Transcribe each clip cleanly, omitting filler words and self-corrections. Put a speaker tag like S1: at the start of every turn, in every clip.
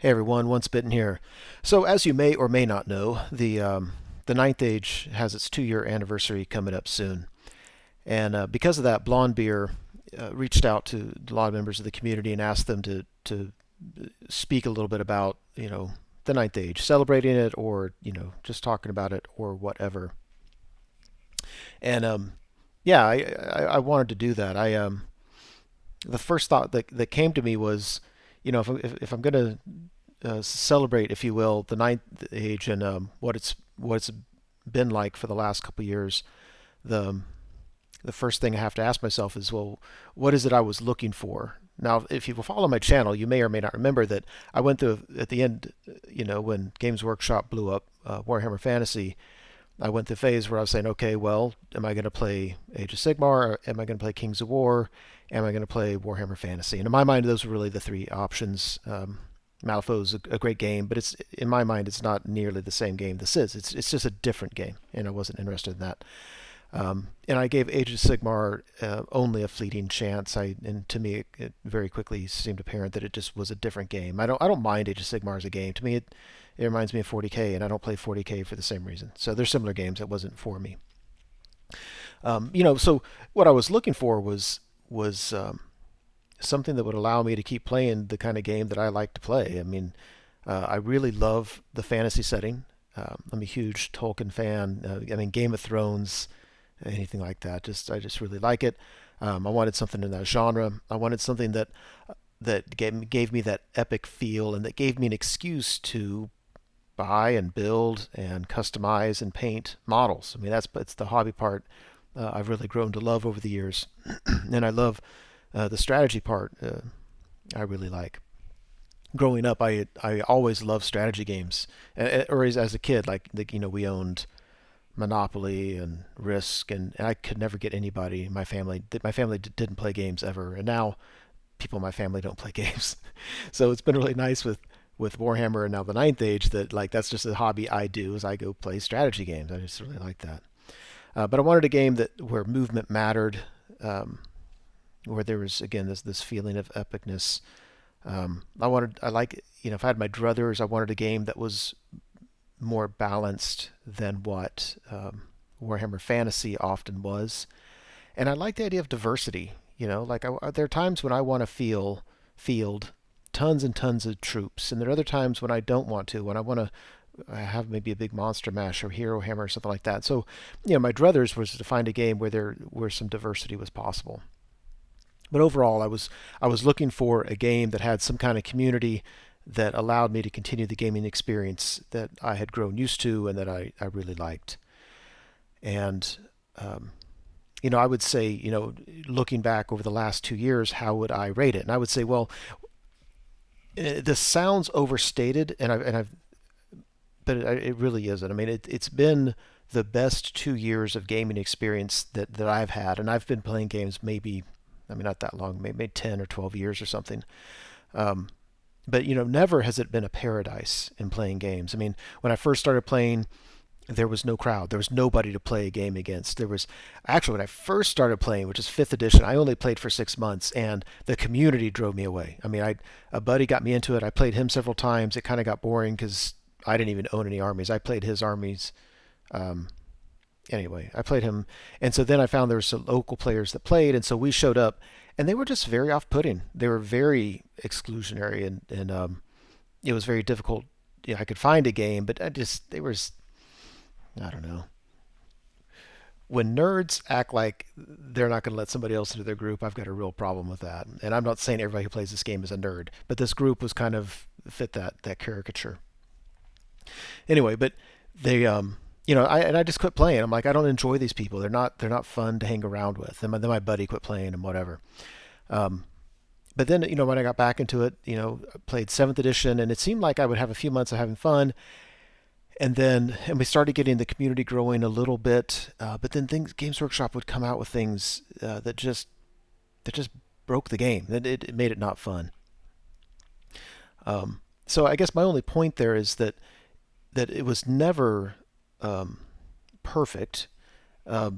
S1: Hey everyone, Once Bitten here. So as you may or may not know, the Ninth Age has its 2-year anniversary coming up soon, and because of that, Blonde Beer reached out to a lot of members of the community and asked them to speak a little bit about the Ninth Age, celebrating it or just talking about it or whatever. And yeah, I wanted to do that. The first thought that came to me was, if I'm going to celebrate, if you will, the Ninth Age and what it's been like for the last couple of years, the the first thing I have to ask myself is, well, what is it I was looking for? Now, if you follow my channel, you may or may not remember that I went through at the end, when Games Workshop blew up Warhammer Fantasy. I went through a phase where I was saying, okay, well, am I going to play Age of Sigmar? Or am I going to play Kings of War? Am I going to play Warhammer Fantasy? And in my mind, those were really the three options. Malifaux is a great game, but it's in my mind, it's not nearly the same game this is. It's just a different game, and I wasn't interested in that. And I gave Age of Sigmar only a fleeting chance. And to me, it very quickly seemed apparent that it just was a different game. I don't mind Age of Sigmar as a game. To me, it reminds me of 40K, and I don't play 40K for the same reason. So there's similar games that wasn't for me. So what I was looking for was something that would allow me to keep playing the kind of game that I like to play. I mean, I really love the fantasy setting. I'm a huge Tolkien fan. I mean, Game of Thrones, anything like that. I just really like it. I wanted something in that genre. I wanted something that gave me that epic feel and that gave me an excuse to buy and build and customize and paint models. I mean, it's the hobby part I've really grown to love over the years, and I love the strategy part. I really like. Growing up, I always loved strategy games, or as a kid, we owned Monopoly and Risk, and I could never get anybody in my family. My family didn't play games ever, and now people in my family don't play games. So it's been really nice with Warhammer and now the Ninth Age that that's just a hobby I do is I go play strategy games. I just really like that. But I wanted a game that where movement mattered, where there was again this feeling of epicness. If I had my druthers, I wanted a game that was more balanced than what Warhammer Fantasy often was. And I like the idea of diversity. There are times when I want to field tons and tons of troops, and there are other times when I don't want to, when I want to have maybe a big monster mash or hero hammer or something like that. So, my druthers was to find a game where some diversity was possible. But overall, I was looking for a game that had some kind of community that allowed me to continue the gaming experience that I had grown used to and that I really liked. And I would say, looking back over the last 2 years, how would I rate it? And I would say, well, this sounds overstated, but it really isn't. I mean, it's been the best 2 years of gaming experience that I've had, and I've been playing games maybe, I mean, not that long, maybe 10 or 12 years or something. But never has it been a paradise in playing games. I mean, when I first started playing, there was no crowd. There was nobody to play a game against. There was actually when I first started playing, which is fifth edition, I only played for 6 months, and the community drove me away. I mean, a buddy got me into it. I played him several times. It kind of got boring because I didn't even own any armies. I played his armies. Anyway, I played him, and so then I found there were some local players that played, and so we showed up, and they were just very off-putting. They were very exclusionary, and it was very difficult. I could find a game, but I don't know. When nerds act like they're not going to let somebody else into their group, I've got a real problem with that. And I'm not saying everybody who plays this game is a nerd, but this group was kind of fit that caricature. Anyway, but I just quit playing. I'm like, I don't enjoy these people. They're not fun to hang around with. And then my buddy quit playing and whatever. Um, but then when I got back into it, I played seventh edition, and it seemed like I would have a few months of having fun, and we started getting the community growing a little bit. But then Games Workshop would come out with things that just broke the game. It made it not fun. So I guess my only point there is that it was never perfect, but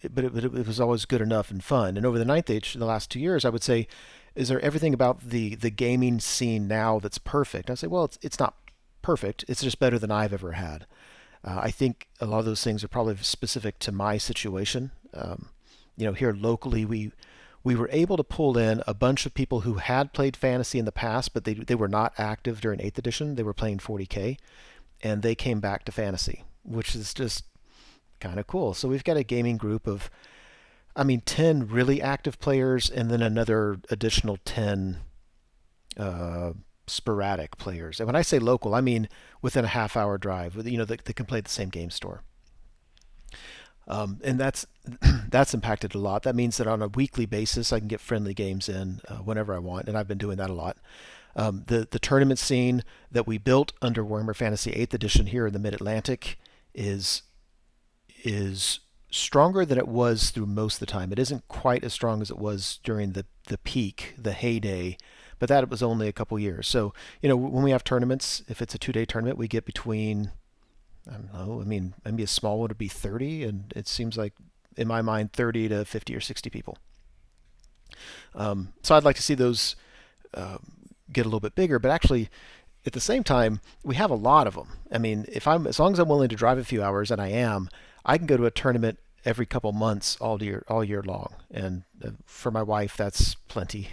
S1: it was always good enough and fun. And over the Ninth Age, in the last 2 years, I would say is there everything about the gaming scene now that's perfect? I say, well, it's not perfect. It's just better than I've ever had. I think a lot of those things are probably specific to my situation. Here locally, we were able to pull in a bunch of people who had played fantasy in the past, but they were not active during 8th edition. They were playing 40K, and they came back to fantasy, which is just kind of cool. So we've got a gaming group of, 10 really active players, and then another additional 10 uh, sporadic players. And when I say local, I mean within a half-hour drive. That can play at the same game store. And that's impacted a lot. That means that on a weekly basis, I can get friendly games in whenever I want, and I've been doing that a lot. The tournament scene that we built under Warhammer Fantasy 8th Edition here in the Mid Atlantic is stronger than it was through most of the time. It isn't quite as strong as it was during the peak, the heyday, but that was only a couple years. So when we have tournaments, if it's a 2-day tournament, we get between, I don't know, maybe a small one would be 30, and it seems like in my mind 30 to 50 or 60 people. So I'd like to see those get a little bit bigger, but actually at the same time we have a lot of them. As long as I'm willing to drive a few hours, and I can go to a tournament every couple months all year long, and for my wife that's plenty.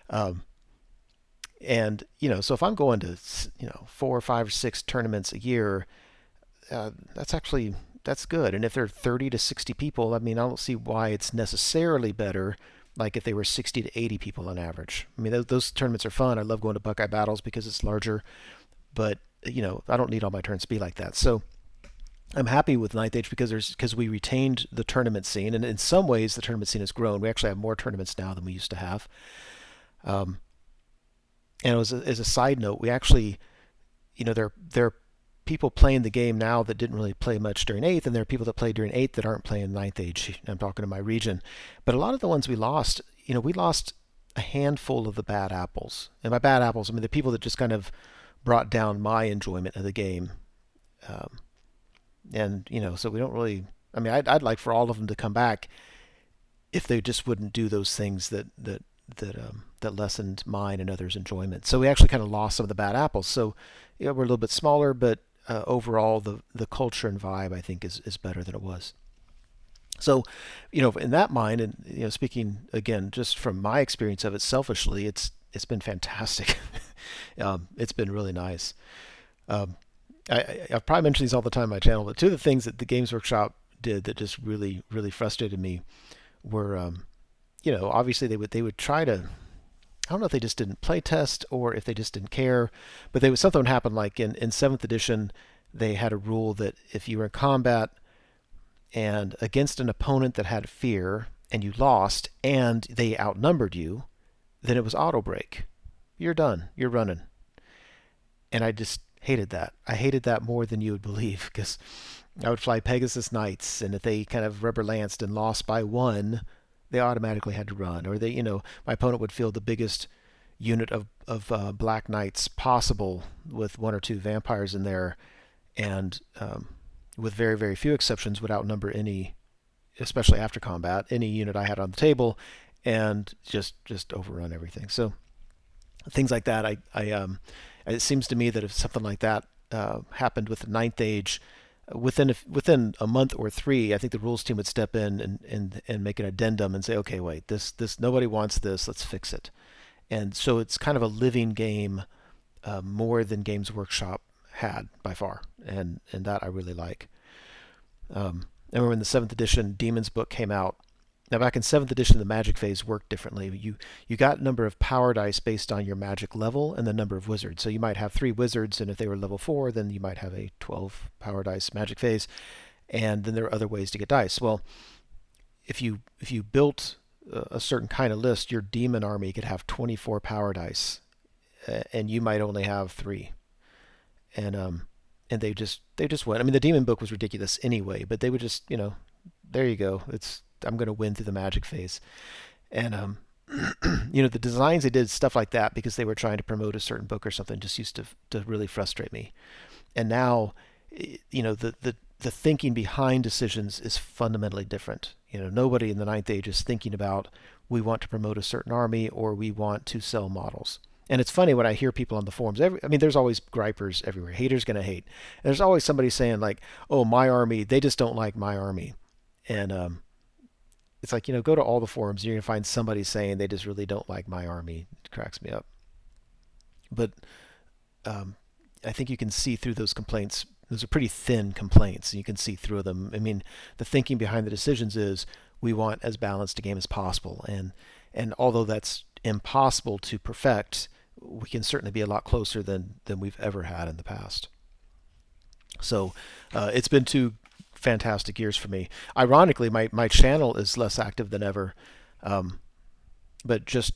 S1: And so if I'm going to 4 or 5 or 6 tournaments a year, that's good. And if they're 30 to 60 people, I don't see why it's necessarily better like if they were 60 to 80 people on average. Those tournaments are fun. I love going to Buckeye Battles because it's larger, but I don't need all my turns to be like that. So I'm happy with Ninth Age because we retained the tournament scene, and in some ways the tournament scene has grown. We actually have more tournaments now than we used to have. And as a side note, we actually, there are people playing the game now that didn't really play much during 8th, and there are people that played during 8th that aren't playing Ninth Age. I'm talking to my region. But a lot of the ones we lost, we lost a handful of the bad apples. And by bad apples, the people that just kind of brought down my enjoyment of the game. So we don't really, I'd like for all of them to come back if they just wouldn't do those things that lessened mine and others' enjoyment. So we actually kind of lost some of the bad apples. So we're a little bit smaller, but overall the culture and vibe I think is better than it was. So in that mind, and speaking again just from my experience of it selfishly, it's been fantastic. It's been really nice. I've probably mentioned these all the time on my channel, but two of the things that the Games Workshop did that just really really frustrated me were obviously they would try to, I don't know if they just didn't play test or if they just didn't care, but something would happen like in 7th edition, they had a rule that if you were in combat and against an opponent that had fear and you lost and they outnumbered you, then it was auto break. You're done. You're running. And I just hated that. I hated that more than you would believe, because I would fly Pegasus Knights, and if they kind of rubber lanced and lost by 1, they automatically had to run, or my opponent would field the biggest unit of Black Knights possible with 1 or 2 vampires in there, and with very very few exceptions would outnumber any, especially after combat, any unit I had on the table, and just overrun everything. So things like that, it seems to me that if something like that happened with the Ninth Age, within a month or 3, I think the rules team would step in and make an addendum and say, okay, wait, this nobody wants this, let's fix it. And so it's kind of a living game, more than Games Workshop had by far, and that I really like. I remember when the 7th edition Demons book came out. Now back in 7th edition, the magic phase worked differently. You got number of power dice based on your magic level and the number of wizards. So you might have 3 wizards, and if they were level 4, then you might have a 12 power dice magic phase. And then there are other ways to get dice. Well, if you built a certain kind of list, your demon army could have 24 power dice, and you might only have 3. And they just went. The demon book was ridiculous anyway, but they would just, there you go. I'm going to win through the magic phase. And the designs they did, stuff like that, because they were trying to promote a certain book or something, just used to really frustrate me. And now, the thinking behind decisions is fundamentally different. Nobody in the Ninth Age is thinking about we want to promote a certain army, or we want to sell models. And it's funny when I hear people on the forums. I mean, there's always gripers everywhere. Haters gonna hate. And there's always somebody saying like, "Oh, my army, they just don't like my army," and it's like, go to all the forums. You're gonna find somebody saying they just really don't like my army. It cracks me up. But um, I think you can see through those complaints. Those are pretty thin complaints. You can see through them. I mean, the thinking behind the decisions is we want as balanced a game as possible, and although that's impossible to perfect, we can certainly be a lot closer than we've ever had in the past. So it's been 2 fantastic years for me. Ironically, my channel is less active than ever. Um, but just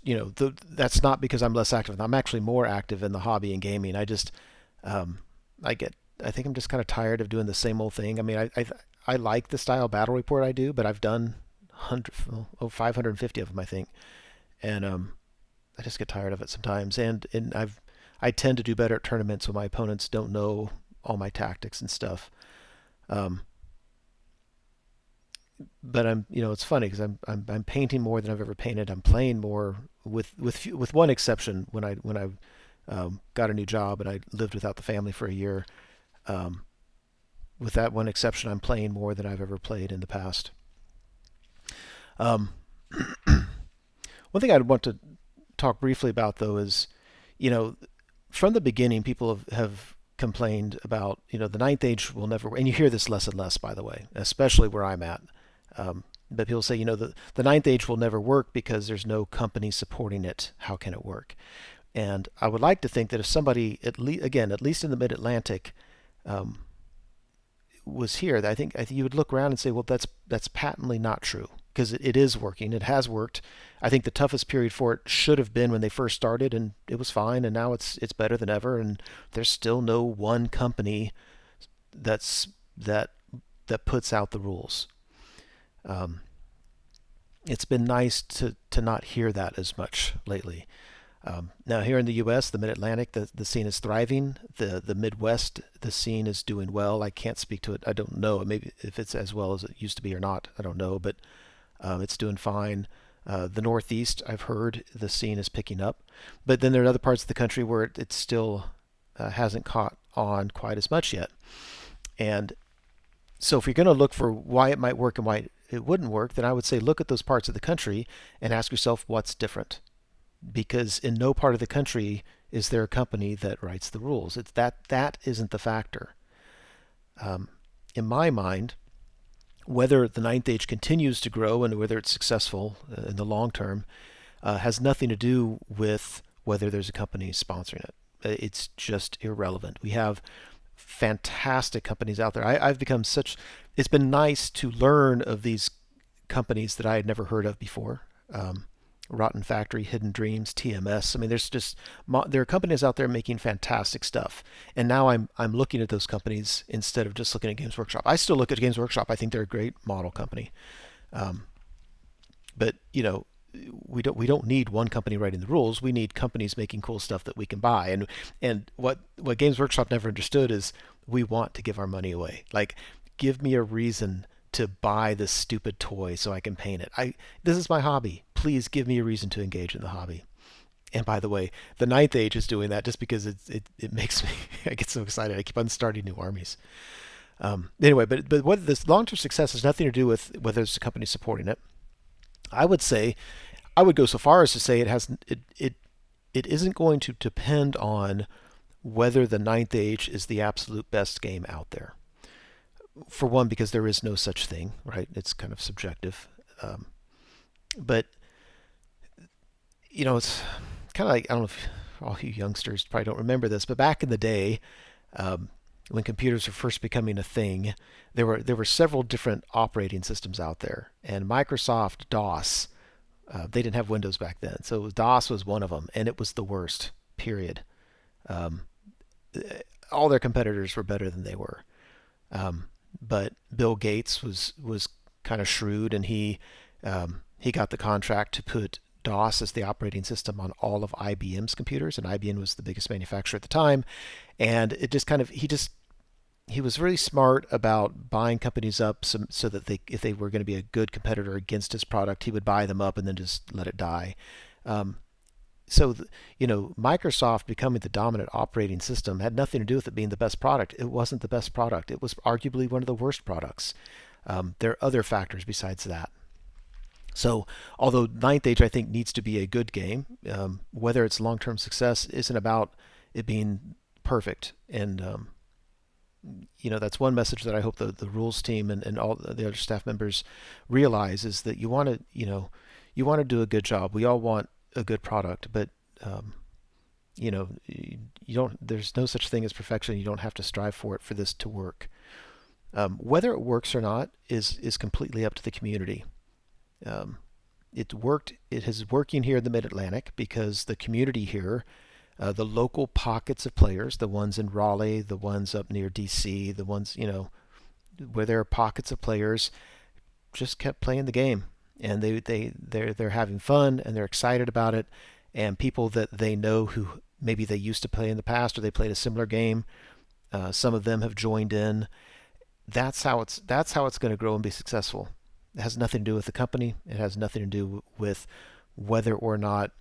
S1: that's not because I'm less active. I'm actually more active in the hobby and gaming. Um, I get I think I'm just kind of tired of doing the same old thing. I mean, I like the style battle report I do, but I've done 550 of them, I think, and I just get tired of it sometimes. And I tend to do better at tournaments when my opponents don't know all my tactics and stuff. Um, but it's funny because I'm painting more than I've ever painted. I'm playing more with one exception. When I got a new job and I lived without the family for a year, um, with that one exception, I'm playing more than I've ever played in the past. Um, One thing I'd want to talk briefly about though is, you know, from the beginning, people have complained about, the ninth age will never, and you hear this less and less, by the way, especially where I'm at. But people say, the ninth age will never work because there's no company supporting it. How can it work? And I would like to think that if somebody, at least in the Mid-Atlantic, um, was here, I think you would look around and say, well, that's patently not true because it is working. It has worked. I think the toughest period for it should have been when they first started, and it was fine. And now it's better than ever. And there's still no one company that's that puts out the rules. Um, it's been nice to not hear that as much lately. Now here in the U.S., the Mid-Atlantic, the scene is thriving. The Midwest, the scene is doing well. I can't speak to it. I don't know. Maybe if it's as well as it used to be or not. I don't know, but it's doing fine. The Northeast, I've heard the scene is picking up, but then there are other parts of the country where it still hasn't caught on quite as much yet. And so if you're going to look for why it might work and why it wouldn't work, then I would say look at those parts of the country and ask yourself what's different, because in no part of the country is there a company that writes the rules. It's that isn't the factor. Um, in my mind, whether the ninth age continues to grow and whether it's successful in the long term has nothing to do with whether there's a company sponsoring it. It's just irrelevant. We have fantastic companies out there. I've become such. It's been nice to learn of these companies that I had never heard of before. Rotten Factory, Hidden Dreams, TMS. I mean, there are companies out there making fantastic stuff, and now I'm looking at those companies instead of just looking at Games Workshop. I still look at Games Workshop. I think they're a great model company, um, but we don't need one company writing the rules. We need companies making cool stuff that we can buy. And what Games Workshop never understood is we want to give our money away. Like, give me a reason to buy this stupid toy so I can paint it. This is my hobby. Please give me a reason to engage in the hobby. And by the way, the ninth age is doing that just because it makes me I get so excited. I keep on starting new armies. Anyway, but whether this long-term success has nothing to do with whether there's a company supporting it. I would go so far as to say it isn't going to depend on whether the ninth age is the absolute best game out there. For one, because there is no such thing, right? It's kind of subjective. But it's kind of like, I don't know if all you youngsters probably don't remember this, but back in the day, when computers were first becoming a thing, there were several different operating systems out there, and Microsoft DOS, they didn't have Windows back then, so DOS was one of them, and it was the worst. Period. Um, all their competitors were better than they were. But Bill Gates was kind of shrewd, and he got the contract to put DOS as the operating system on all of IBM's computers, and IBM was the biggest manufacturer at the time. And it just kind of he was really smart about buying companies up so that if they were going to be a good competitor against his product, he would buy them up and then just let it die. Um, so, Microsoft becoming the dominant operating system had nothing to do with it being the best product. It wasn't the best product. It was arguably one of the worst products. There are other factors besides that. So, although Ninth Age I think needs to be a good game, whether it's long-term success isn't about it being perfect. And that's one message that I hope the rules team and all the other staff members realize is that you want to do a good job. We all want a good product, but you don't. There's no such thing as perfection. You don't have to strive for it for this to work. Whether it works or not is completely up to the community. Um, it worked. It is working here in the Mid Atlantic because the community here, the local pockets of players, the ones in Raleigh, the ones up near DC, the ones where there are pockets of players, just kept playing the game, and they're having fun and they're excited about it, and people that they know who maybe they used to play in the past or they played a similar game, some of them have joined in. That's how it's going to grow and be successful. It has nothing to do with the company. It has nothing to do with whether or not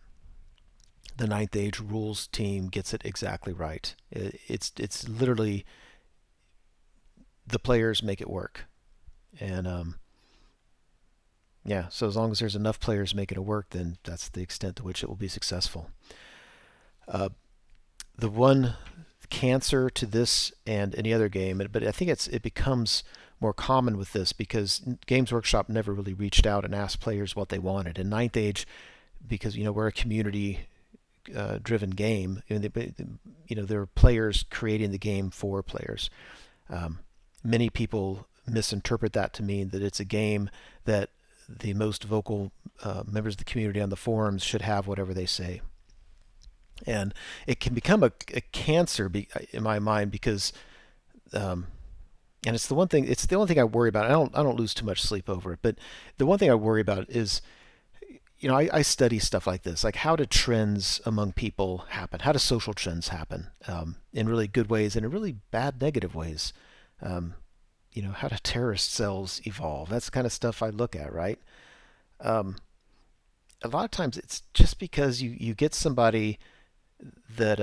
S1: the Ninth Age rules team gets it exactly right. It's literally the players make it work, and yeah. So as long as there's enough players making it work, then that's the extent to which it will be successful. Uh, the one cancer to this and any other game, but I think it becomes more common with this because Games Workshop never really reached out and asked players what they wanted. In Ninth Age, because we're a community driven game, there are players creating the game for players. Many people misinterpret that to mean that it's a game that the most vocal members of the community on the forums should have whatever they say. And it can become a cancer in my mind because, and it's the only thing I worry about. I don't lose too much sleep over it, but the one thing I worry about is, I study stuff like this, like how do trends among people happen? How do social trends happen in really good ways and in really bad negative ways? How do terrorist cells evolve? That's the kind of stuff I look at, right? Um, a lot of times it's just because you get somebody that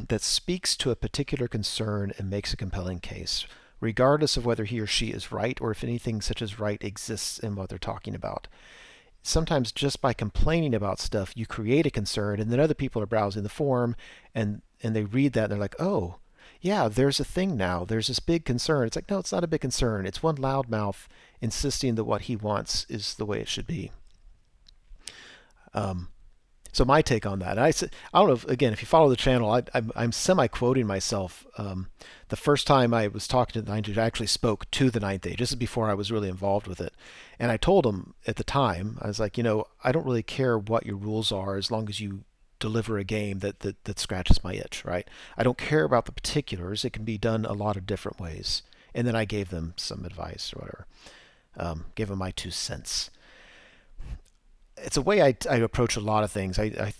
S1: that speaks to a particular concern and makes a compelling case, regardless of whether he or she is right or if anything such as right exists in what they're talking about. Sometimes just by complaining about stuff, you create a concern, and then other people are browsing the forum and they read that and they're like, oh, yeah, there's a thing now. There's this big concern. It's like, no, it's not a big concern. It's one loudmouth insisting that what he wants is the way it should be. Um, so my take on that, I don't know again, if you follow the channel, I'm semi-quoting myself. The first time I was talking to the Ninth Age, I actually spoke to the Ninth Age. This is before I was really involved with it. And I told him at the time, I was like, I don't really care what your rules are as long as you deliver a game that scratches my itch, right? I don't care about the particulars. It can be done a lot of different ways. And then I gave them some advice or whatever. Gave them my 2 cents. It's a way I approach a lot of things. I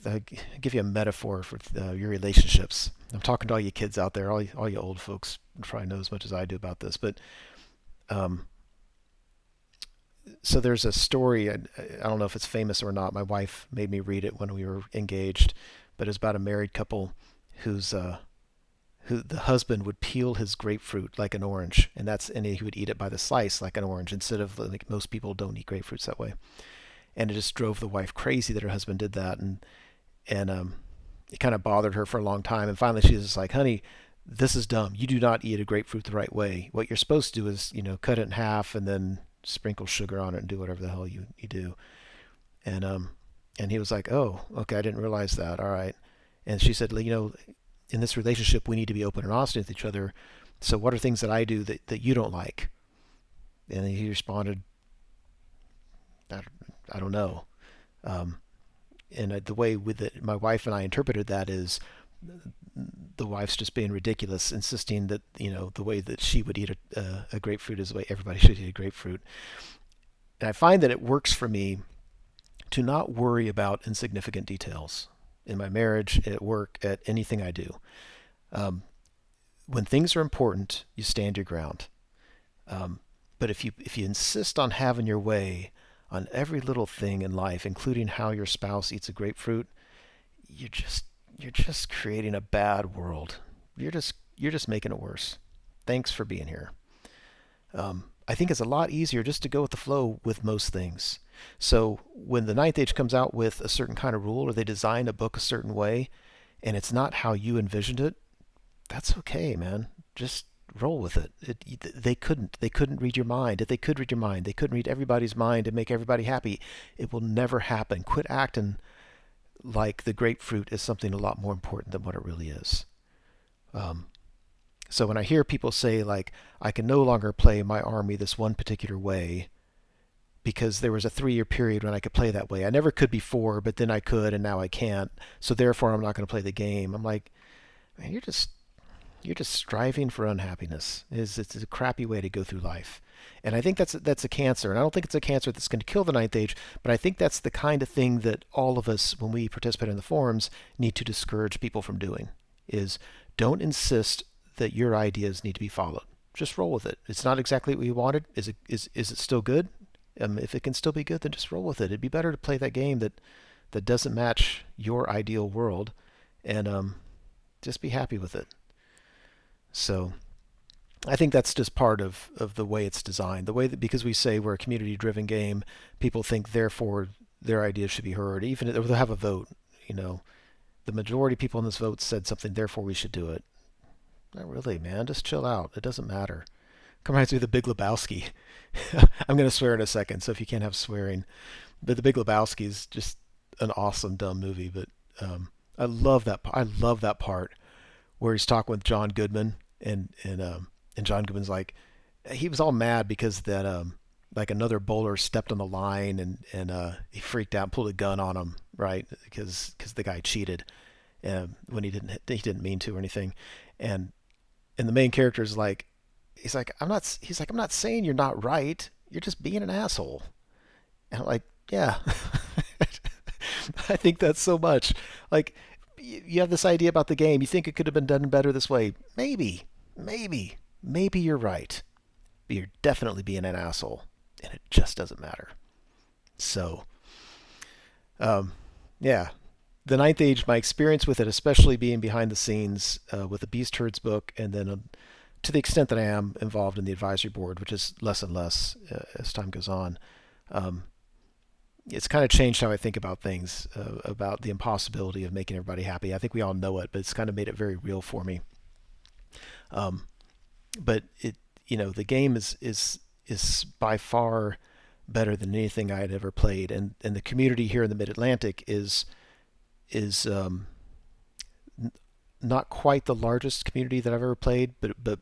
S1: give you a metaphor for your relationships. I'm talking to all you kids out there, all you old folks probably know as much as I do about this. But um, so there's a story. I don't know if it's famous or not. My wife made me read it when we were engaged, but it's about a married couple who the husband would peel his grapefruit like an orange, and he would eat it by the slice like an orange instead of like most people don't eat grapefruits that way. And it just drove the wife crazy that her husband did that, and it kind of bothered her for a long time. And finally, she's just like, "Honey, this is dumb. You do not eat a grapefruit the right way. What you're supposed to do is, cut it in half and then sprinkle sugar on it and do whatever the hell you do." And and he was like, "Oh, okay, I didn't realize that. All right." And she said, in this relationship, we need to be open and honest with each other. So what are things that I do that you don't like? And he responded, I don't know. Um, and the way with it, my wife and I interpreted that is the wife's just being ridiculous, insisting that the way that she would eat a grapefruit is the way everybody should eat a grapefruit. And I find that it works for me to not worry about insignificant details in my marriage, at work, at anything I do. Um, when things are important, you stand your ground. Um, but if you insist on having your way on every little thing in life, including how your spouse eats a grapefruit, you're just you're just creating a bad world. You're just making it worse. Thanks for being here. I think it's a lot easier just to go with the flow with most things. So when the Ninth Age comes out with a certain kind of rule, or they design a book a certain way, and it's not how you envisioned it, that's okay, man. Just roll with it. They couldn't read your mind. If they could read your mind, they couldn't read everybody's mind and make everybody happy. It will never happen. Quit acting like the grapefruit is something a lot more important than what it really is. Um, so when I hear people say like, I can no longer play my army this one particular way because there was a 3-year period when I could play that way. I never could before, but then I could, and now I can't. So therefore, I'm not going to play the game. I'm like, man, you're just striving for unhappiness. It's a crappy way to go through life. And I think that's a cancer. And I don't think it's a cancer that's going to kill the Ninth Age, but I think that's the kind of thing that all of us, when we participate in the forums, need to discourage people from doing. Is don't insist that your ideas need to be followed. Just roll with it. It's not exactly what you wanted. Is it still good? If it can still be good, then just roll with it. It'd be better to play that game that doesn't match your ideal world, and just be happy with it. So I think that's just part of the way it's designed. The way that, because we say we're a community-driven game, people think therefore their ideas should be heard, even if they'll have a vote. You know, the majority of people in this vote said something, therefore we should do it. Not really, man. Just chill out. It doesn't matter. Come right through The Big Lebowski. I'm going to swear in a second, so if you can't have swearing. But The Big Lebowski is just an awesome, dumb movie. But I love that. I love that part where he's talking with John Goodman, and John Goodman's like, he was all mad because that like another bowler stepped on the line, and he freaked out, and pulled a gun on him, right? Because the guy cheated, when he didn't mean to or anything, and the main character is like, I'm not saying you're not right. You're just being an asshole. And I'm like, yeah. I think that's so much. Like, you have this idea about the game. You think it could have been done better this way. Maybe you're right. But you're definitely being an asshole. And it just doesn't matter. So, yeah. The Ninth Age, my experience with it, especially being behind the scenes with the Beast Herds book, and then to the extent that I am involved in the advisory board, which is less and less as time goes on, um, it's kind of changed how I think about things, about the impossibility of making everybody happy. I think we all know it, but it's kind of made it very real for me. Um, but the game is by far better than anything I had ever played, and the community here in the Mid Atlantic is not quite the largest community that I've ever played, but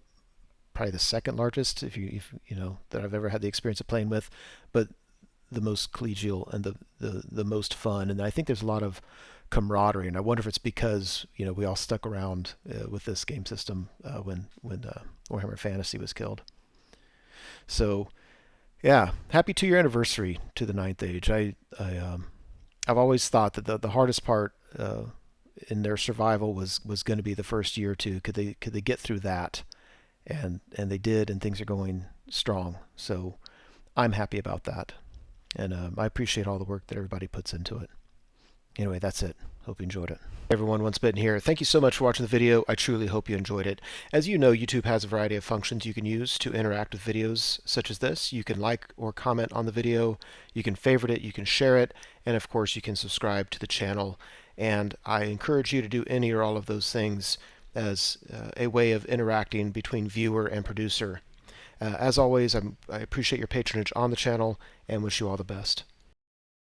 S1: probably the second largest, if that I've ever had the experience of playing with, but the most collegial and the most fun. And I think there's a lot of camaraderie, and I wonder if it's because we all stuck around with this game system when Warhammer Fantasy was killed. So yeah, happy 2-year anniversary to the Ninth Age. I've always thought that the hardest part in their survival was going to be the first year or two. Could they get through that? And they did, and things are going strong. So I'm happy about that, and I appreciate all the work that everybody puts into it. Anyway, that's it. Hope you enjoyed it. Everyone, Once Bitten here. Thank you so much for watching the video. I truly hope you enjoyed it. As you know, YouTube has a variety of functions you can use to interact with videos such as this. You can like or comment on the video, you can favorite it, you can share it, and of course you can subscribe to the channel. And I encourage you to do any or all of those things as a way of interacting between viewer and producer. As always, I appreciate your patronage on the channel and wish you all the best.